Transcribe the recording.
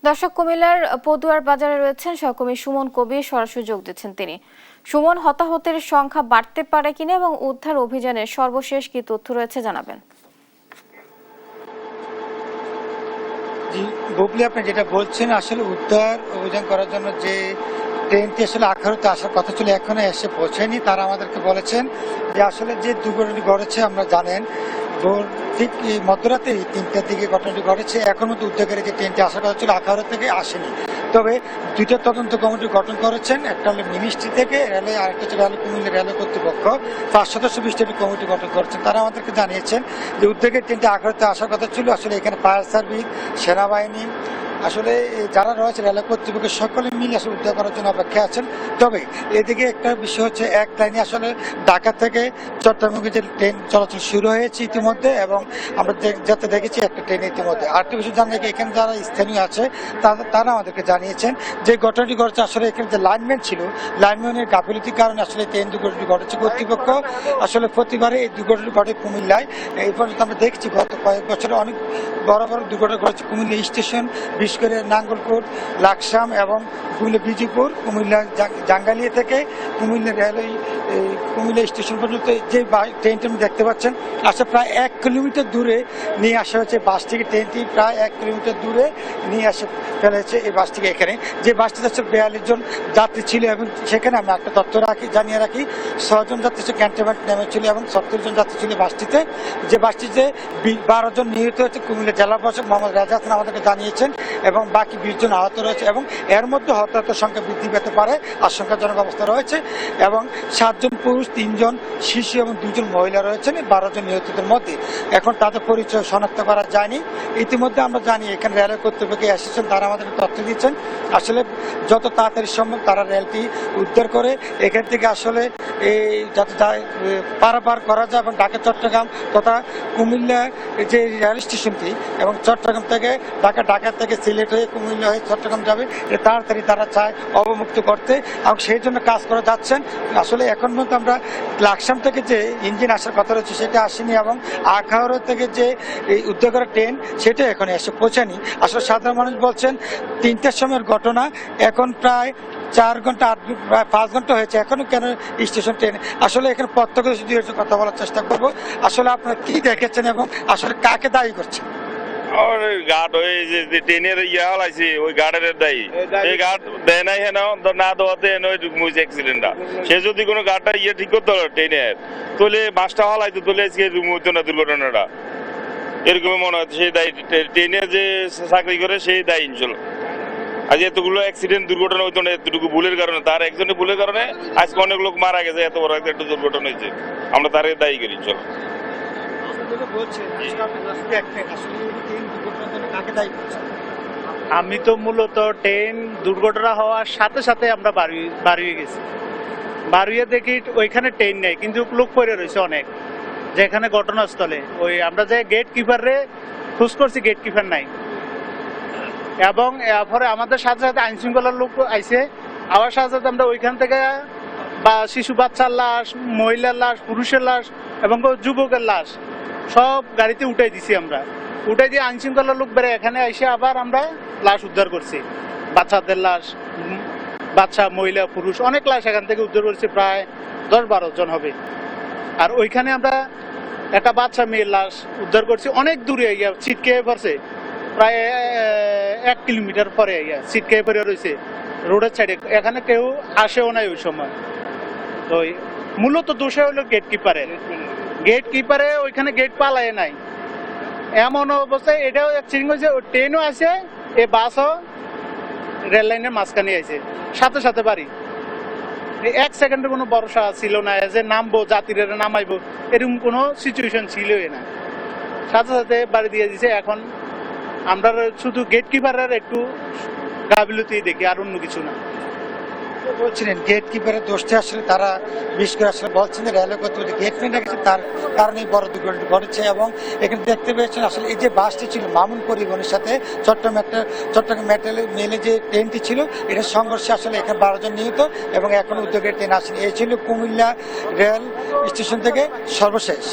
দর্শক, কুমিল্লার পদুয়ার বাজারে রয়েছেন সহকর্মী সুমন কবির, সরাসরি যোগ দিচ্ছেন তিনি। সুমন, হতাহতের সংখ্যা বাড়তে পারে কিনা এবং উদ্ধার অভিযানের সর্বশেষ কি তথ্য রয়েছে জানাবেন। জি বুবলি, আপনি যেটা বলছেন আসলে উদ্ধার অভিযান করার জন্য যে ট্রেনটি আসলে আখাউড়াতে আসার কথা ছিল এখনো এসে পৌঁছেনি। তারা আমাদেরকে বলেছেন যে আসলে যে দুর্ঘটনাটি ঘটেছে আমরা জানেন ভোর ঠিক মধ্যরাতে 3টার দিকে ঘটনাটি ঘটেছে। এখন মধ্যে উদ্ধারকারী যে ট্রেনটি আসার কথা ছিল আখাউড়া থেকে আসেনি। তবে দুইটা তদন্ত কমিটি গঠন করেছেন, একটা হলো মিনিস্ট্রি থেকে রেলওয়ে, আরেকটা হচ্ছে রেল কুমিল্লা রেলওয়ে কর্তৃপক্ষ। 5 সদস্য বিশিষ্ট একটি কমিটি গঠন করেছেন। তারা আমাদেরকে জানিয়েছেন যে উদ্ধারকারী ট্রেনটি আখাউড়াতে আসার কথা ছিল। আসলে এখানে ফায়ার সার্ভিস, সেনাবাহিনী, আসলে যারা রয়েছে রেল কর্তৃপক্ষের সকলে মিলে আসলে উদ্ধার করার জন্য অপেক্ষা আছেন। তবে এদিকে একটা বিষয় হচ্ছে, এক লাইনে আসলে ঢাকা থেকে চট্টগ্রামে যে ট্রেন চলাচল শুরু হয়েছে ইতিমধ্যে, এবং আমরা যাতে দেখেছি একটা ট্রেন ইতিমধ্যে। আরেকটা বিষয় জানিয়ে এখানে যারা স্থানীয় আছে তারা আমাদেরকে জানিয়েছেন যে ঘটনাটি ঘটেছে আসলে এখানে যে লাইনম্যান ছিল, লাইনম্যানের গাফিলতির কারণে আসলে ট্রেন দুর্ঘটনাটি ঘটেছে। কর্তৃপক্ষ আসলে প্রতিবারে এই দুর্ঘটনাটি ঘটে কুমিল্লায়। এই পর্যন্ত আমরা দেখছি গত কয়েক বছরে অনেক বড় বড় দুর্ঘটনা ঘটেছে কুমিল্লা স্টেশন, বিশেষ করে নাঙ্গলকোট, লাকসাম এবং কুমিল্লা বিজিপুর, কুমিল্লা জাঙ্গালিয়া থেকে কুমিল্লা রেলওয়ে কুমিল্লা স্টেশন পর্যন্ত যে ট্রেনটি আপনি দেখতে পাচ্ছেন আসলে প্রায় 1 কিলোমিটার দূরে নিয়ে আসা হয়েছে বাসটিকে। ট্রেনটি প্রায় 1 কিলোমিটার দূরে নিয়ে আসে ফেলেছে এই বাসটিকে। এখানে যে বাসটিতে হচ্ছে 42 জন যাত্রী ছিল, এবং সেখানে আমি একটা তথ্য জানিয়ে রাখি, 6 জন যাত্রী ছিল ক্যান্টনমেন্ট নেমেছিল এবং 70 জন যাত্রী ছিল বাসটিতে। যে বাসটিতে 12 জন নিহত হয়েছে কুমিল্লা জেলা প্রশাসক মোহাম্মদ রাজা হাসান আমাদেরকে জানিয়েছেন, এবং বাকি 20 জন আহত রয়েছে, এবং এর মধ্যে হতাহতের সংখ্যা বৃদ্ধি পেতে পারে, আশঙ্কাজনক অবস্থা রয়েছে। এবং 7 জন পুরুষ, 3 জন শিশু এবং 2 জন মহিলা রয়েছেন 12 জন নিহতদের মধ্যে। এখন তাদের পরিচয় শনাক্ত করা যায়নি। ইতিমধ্যে আমরা জানি এখানে রেলওয়ে কর্তৃপক্ষ এসেছেন, তারা আমাদের তথ্য দিচ্ছেন আসলে যত তাড়াতাড়ি সম্ভব তারা রেলটি উদ্ধার করে এখান থেকে আসলে এই যাতে পারাপার করা যায়, এবং ঢাকা চট্টগ্রাম তথা কুমিল্লা যে রেল স্টেশনটি, এবং চট্টগ্রাম থেকে ঢাকা থেকে সিলেট হয়ে কুমিল্লা হয়ে চট্টগ্রাম যাবে, তাড়াতাড়ি তারা চায় অবমুক্ত করতে, এবং সেই জন্য কাজ করে যাচ্ছেন। আসলে এখন পর্যন্ত আমরা লাকসাম থেকে যে ইঞ্জিন আসার কথা রয়েছে সেটা আসেনি, এবং আখাউড়া থেকে যে এই উদ্ধার করা ট্রেন সেটা এখন এসে পৌঁছায়নি। আসলে সাধারণ মানুষ বলছেন 3টার সময়ের ঘটনা, এখন প্রায় 4 ঘন্টা 5 ঘন্টা হয়েছে, এখনো কেন স্টেশন ট্রেন। আসলে এখানে প্রত্যক্ষদর্শীদের কথা বলার চেষ্টা করব। আসলে আপনারা কি দেখেছেন এবং আসলে কাকে দায়ী করছেন? গার্ড ওই যে ট্রেনের ইয়া হলাইছে ওই গার্ডের দায়ী। এই গার্ড দেয় নাই হেন না দেওয়াতে মুইছে অ্যাক্সিডেন্টটা। সে যদি কোনো গার্ডটা ইয়ে ঠিক করতে হলো ট্রেনের, তাহলে বাসটা হলাইতো, তাহলে আজকে হইতো না দুর্ঘটনাটা। এরকমই মনে হয় সেই দায়ী, ট্রেনে যে চাকরি করে সেই দায়ী ছিল। আজ এতগুলো অ্যাক্সিডেন্ট দুর্ঘটনা হইতো না এতটুকু ভুলের কারণে, তার একজনের ভুলের কারণে আজকে অনেক লোক মারা গেছে, এত বড় একটা দুর্ঘটনা হয়েছে। আমরা তারে দায়ী করি। চলো আমি তো মূলত ট্রেন দুর্ঘটনা হওয়ার সাথে সাথে আমরা বাড়িয়ে গেছি। বাড়িয়ে দেখি ওইখানে ট্রেন নেই, কিন্তু লোক পড়ে রয়েছে অনেক, যেখানে ঘটনাস্থলে ওই আমরা যে গেট কিপারে খোঁজ করছি, গেট কিপার নাই। এবং এরপরে আমাদের সাথে সাথে আইন শৃঙ্খলার লোক আইসে, আবার সাথে সাথে আমরা ওইখান থেকে বা শিশু বাচ্চার লাশ, মহিলার লাশ, পুরুষের লাশ এবং যুবকের লাশ সব গাড়িতে উঠাই দিছি। আমরা উঠাই দিয়ে আইন শৃঙ্খলার লোক বেড়ে এখানে এসে আবার আমরা লাশ উদ্ধার করছি। বাচ্চাদের লাশ, বাচ্চা, মহিলা, পুরুষ অনেক লাশ এখান থেকে উদ্ধার করছি, প্রায় 10-12 জন হবে। আর ওইখানে আমরা একটা বাচ্চা মেয়ের লাশ উদ্ধার করছি, অনেক দূরে ছিটকে পড়ছে, প্রায় 1 কিলোমিটার পরে ছিটকে পড়ে রয়েছে রোডের সাইডে। এখানে কেউ আসেও নাই ওই সময়। তো মূলত দোষে হলো গেট কিপারে ওইখানে গেট পালায় নাই, এমন অবস্থায় এটাও অ্যাক্সিডেন্ট হয়েছে। ট্রেনও আছে, এই বাসও রেল লাইনের মাঝখানে আছে, সাথে সাথে বাড়ি। 1 সেকেন্ডের কোনো ভরসা ছিল না যে নামবো, যাত্রীরা নামাইবো, এরকম কোনো সিচুয়েশন ছিলই না, সাথে সাথে বাড়ি দিয়ে দিছে। এখন আমরা শুধু গেট কিপারের একটু গাফিলতি দেখি, আর অন্য কিছু না। বলছিলেন গেট কিপারের দোষটা আসলে তারা বিশেষ করে আসলে বলছেন যে রেলওয়ে কর্তৃপক্ষ গেটম্যান রেখেছে, তার কারণেই বড় দুর্ঘটনা ঘটেছে। এবং এখানে দেখতে পেয়েছেন আসলে এই যে বাসটি ছিল মামুন পরিবহনের সাথে চট্টগ্রাম মেলে যে ট্রেনটি ছিল, এটার সংঘর্ষে আসলে এখানে 12 জন নিহত, এবং এখন উদ্যোগের ট্রেন আসেনি। এই ছিল কুমিল্লা রেল স্টেশন থেকে সর্বশেষ।